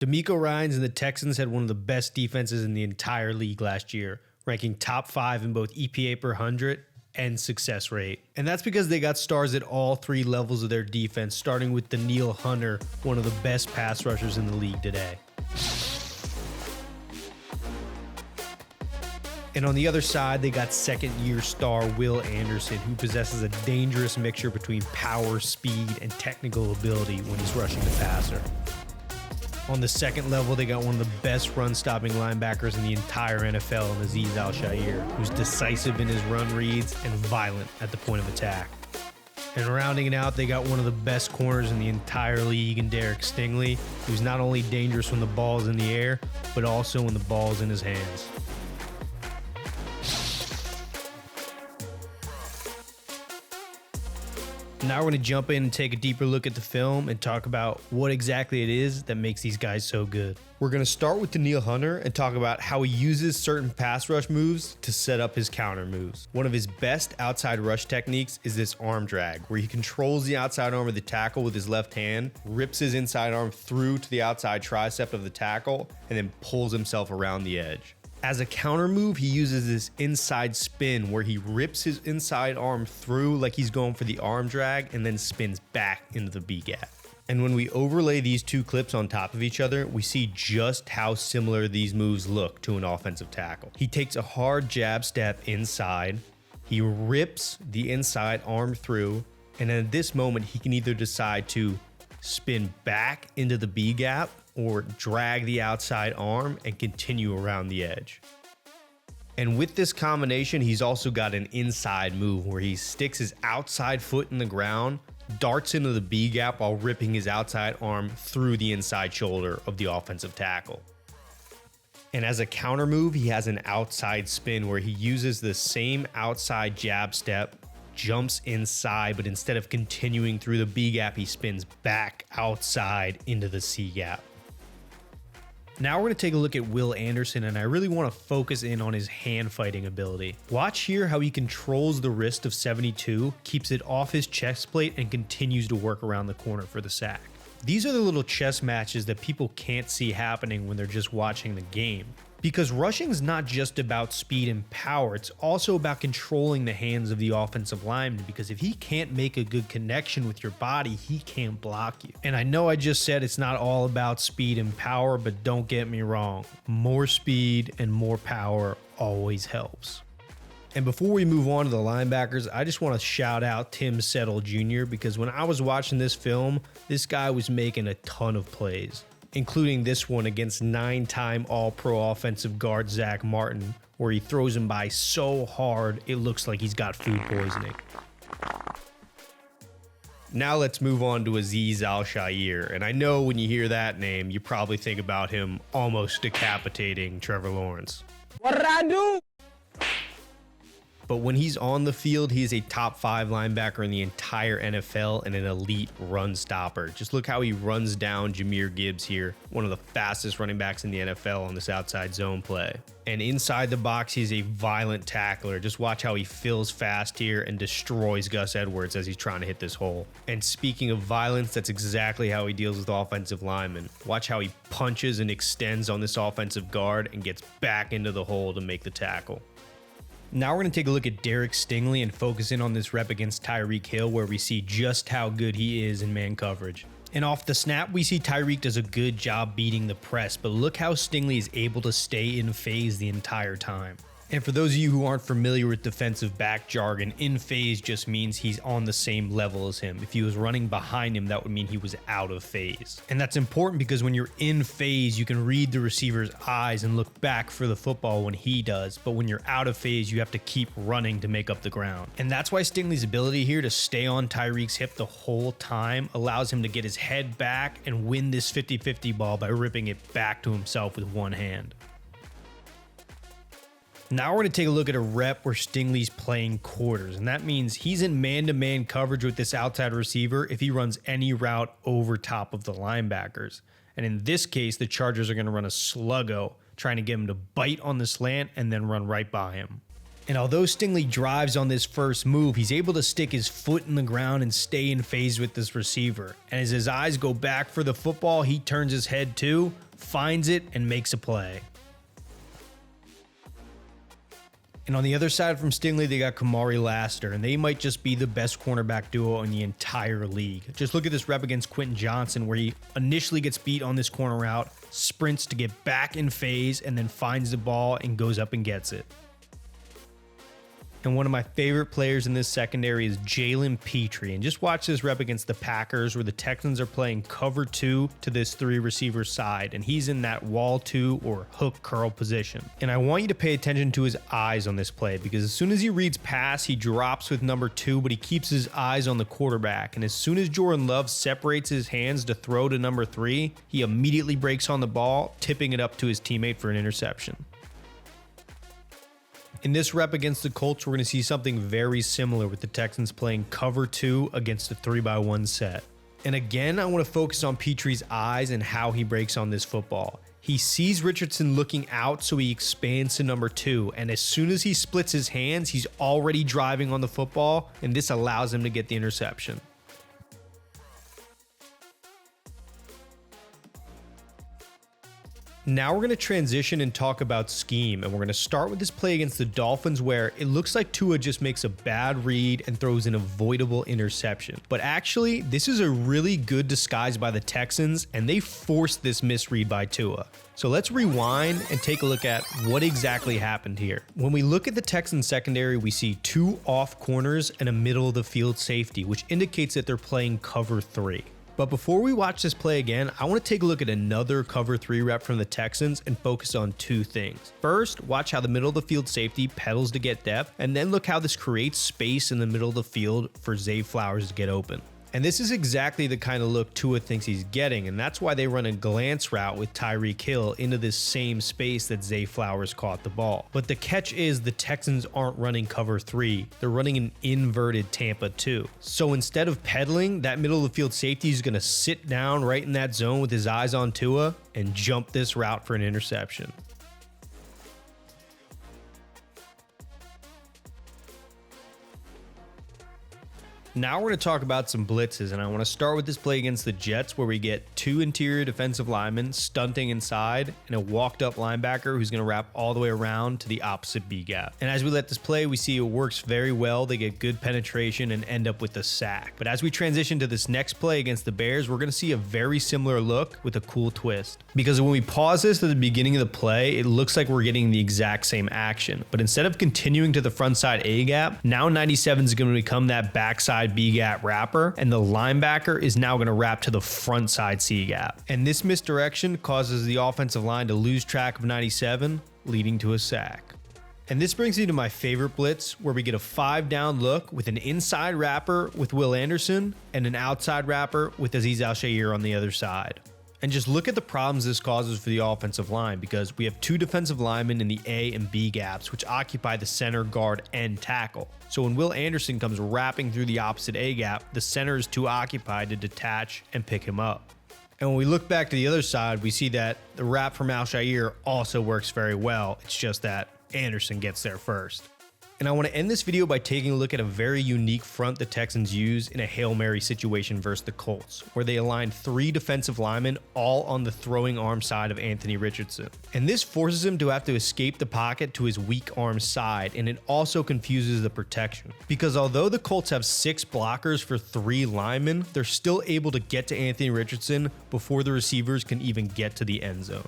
DeMeco Ryans and the Texans had one of the best defenses in the entire league last year, ranking top 5 in both EPA per 100 and success rate. And that's because they got stars at all 3 levels of their defense, starting with Danielle Hunter, one of the best pass rushers in the league today. And on the other side, they got second-year star Will Anderson, who possesses a dangerous mixture between power, speed, and technical ability when he's rushing the passer. On the second level, they got one of the best run-stopping linebackers in the entire NFL in Azeez Al-Shaair, who's decisive in his run reads and violent at the point of attack. And rounding it out, they got one of the best corners in the entire league in Derek Stingley, who's not only dangerous when the ball's in the air, but also when the ball's in his hands. Now we're going to jump in and take a deeper look at the film and talk about what exactly it is that makes these guys so good. We're going to start with Danielle Hunter and talk about how he uses certain pass rush moves to set up his counter moves. One of his best outside rush techniques is this arm drag, where he controls the outside arm of the tackle with his left hand, rips his inside arm through to the outside tricep of the tackle, and then pulls himself around the edge. As a counter move, he uses this inside spin where he rips his inside arm through like he's going for the arm drag and then spins back into the B gap. And when we overlay these two clips on top of each other, we see just how similar these moves look to an offensive tackle. He takes a hard jab step inside, he rips the inside arm through, and then at this moment, he can either decide to spin back into the B gap or drag the outside arm and continue around the edge. And with this combination, he's also got an inside move where he sticks his outside foot in the ground, darts into the B gap while ripping his outside arm through the inside shoulder of the offensive tackle. And as a counter move, he has an outside spin where he uses the same outside jab step, jumps inside, but instead of continuing through the B gap, he spins back outside into the C gap. Now we're going to take a look at Will Anderson, and I really want to focus in on his hand fighting ability. Watch here how he controls the wrist of 72, keeps it off his chest plate, and continues to work around the corner for the sack. These are the little chess matches that people can't see happening when they're just watching the game. Because rushing is not just about speed and power, it's also about controlling the hands of the offensive lineman, because if he can't make a good connection with your body, he can't block you. And I know I just said it's not all about speed and power, but don't get me wrong, more speed and more power always helps. And before we move on to the linebackers, I just want to shout out Tim Settle Jr. because when I was watching this film, this guy was making a ton of plays, including this one against 9-time All-Pro offensive guard Zach Martin, where he throws him by so hard it looks like he's got food poisoning. Now let's move on to Azeez Al-Shaair, and I know when you hear that name, you probably think about him almost decapitating Trevor Lawrence. What did I do? But when he's on the field, he is a top 5 linebacker in the entire NFL and an elite run stopper. Just look how he runs down Jahmyr Gibbs here, one of the fastest running backs in the NFL on this outside zone play. And inside the box, he's a violent tackler. Just watch how he fills fast here and destroys Gus Edwards as he's trying to hit this hole. And speaking of violence, that's exactly how he deals with offensive linemen. Watch how he punches and extends on this offensive guard and gets back into the hole to make the tackle. Now we're going to take a look at Derek Stingley and focus in on this rep against Tyreek Hill, where we see just how good he is in man coverage. And off the snap, we see Tyreek does a good job beating the press, but look how Stingley is able to stay in phase the entire time. And for those of you who aren't familiar with defensive back jargon, in phase just means he's on the same level as him. If he was running behind him, that would mean he was out of phase. And that's important because when you're in phase, you can read the receiver's eyes and look back for the football when he does. But when you're out of phase, you have to keep running to make up the ground. And that's why Stingley's ability here to stay on Tyreek's hip the whole time allows him to get his head back and win this 50-50 ball by ripping it back to himself with one hand. Now we're going to take a look at a rep where Stingley's playing quarters, and that means he's in man-to-man coverage with this outside receiver if he runs any route over top of the linebackers. And in this case, the Chargers are going to run a sluggo, trying to get him to bite on the slant and then run right by him. And although Stingley drives on this first move, he's able to stick his foot in the ground and stay in phase with this receiver. And as his eyes go back for the football, he turns his head too, finds it and makes a play. And on the other side from Stingley, they got Kamari Laster, and they might just be the best cornerback duo in the entire league. Just look at this rep against Quentin Johnson, where he initially gets beat on this corner route, sprints to get back in phase, and then finds the ball and goes up and gets it. And one of my favorite players in this secondary is Jalen Petrie. And just watch this rep against the Packers, where the Texans are playing cover 2 to this 3 receiver side. And he's in that wall 2 or hook curl position. And I want you to pay attention to his eyes on this play, because as soon as he reads pass, he drops with number 2, but he keeps his eyes on the quarterback. And as soon as Jordan Love separates his hands to throw to number 3, he immediately breaks on the ball, tipping it up to his teammate for an interception. In this rep against the Colts, we're going to see something very similar with the Texans playing cover 2 against a 3x1 set. And again, I want to focus on Petrie's eyes and how he breaks on this football. He sees Richardson looking out, so he expands to number 2. And as soon as he splits his hands, he's already driving on the football, and this allows him to get the interception. Now we're going to transition and talk about scheme, and we're going to start with this play against the Dolphins where it looks like Tua just makes a bad read and throws an avoidable interception. But actually, this is a really good disguise by the Texans, and they forced this misread by Tua. So let's rewind and take a look at what exactly happened here. When we look at the Texans secondary, we see 2 off corners and a middle of the field safety, which indicates that they're playing cover 3. But before we watch this play again, I want to take a look at another cover 3 rep from the Texans and focus on 2 things. First, watch how the middle of the field safety pedals to get depth, and then look how this creates space in the middle of the field for Zay Flowers to get open. And this is exactly the kind of look Tua thinks he's getting, and that's why they run a glance route with Tyreek Hill into this same space that Zay Flowers caught the ball. But the catch is the Texans aren't running cover 3, they're running an inverted Tampa 2. So instead of pedaling, that middle of the field safety is going to sit down right in that zone with his eyes on Tua and jump this route for an interception. Now we're going to talk about some blitzes, and I want to start with this play against the Jets where we get 2 interior defensive linemen stunting inside and a walked up linebacker who's going to wrap all the way around to the opposite B gap. And as we let this play, we see it works very well. They get good penetration and end up with a sack. But as we transition to this next play against the Bears, we're going to see a very similar look with a cool twist. Because when we pause this at the beginning of the play, it looks like we're getting the exact same action. But instead of continuing to the front side A gap, now 97 is going to become that backside B gap wrapper, and the linebacker is now going to wrap to the front side C gap. And this misdirection causes the offensive line to lose track of 97, leading to a sack. And this brings me to my favorite blitz, where we get a 5-down look with an inside wrapper with Will Anderson and an outside wrapper with Azeez Al-Shaair on the other side. And just look at the problems this causes for the offensive line, because we have 2 defensive linemen in the A and B gaps, which occupy the center, guard, and tackle. So when Will Anderson comes wrapping through the opposite A gap, the center is too occupied to detach and pick him up. And when we look back to the other side, we see that the wrap from Al-Shaair also works very well. It's just that Anderson gets there first. And I want to end this video by taking a look at a very unique front the Texans use in a Hail Mary situation versus the Colts, where they align 3 defensive linemen all on the throwing arm side of Anthony Richardson. And this forces him to have to escape the pocket to his weak arm side, and it also confuses the protection. Because although the Colts have 6 blockers for 3 linemen, they're still able to get to Anthony Richardson before the receivers can even get to the end zone.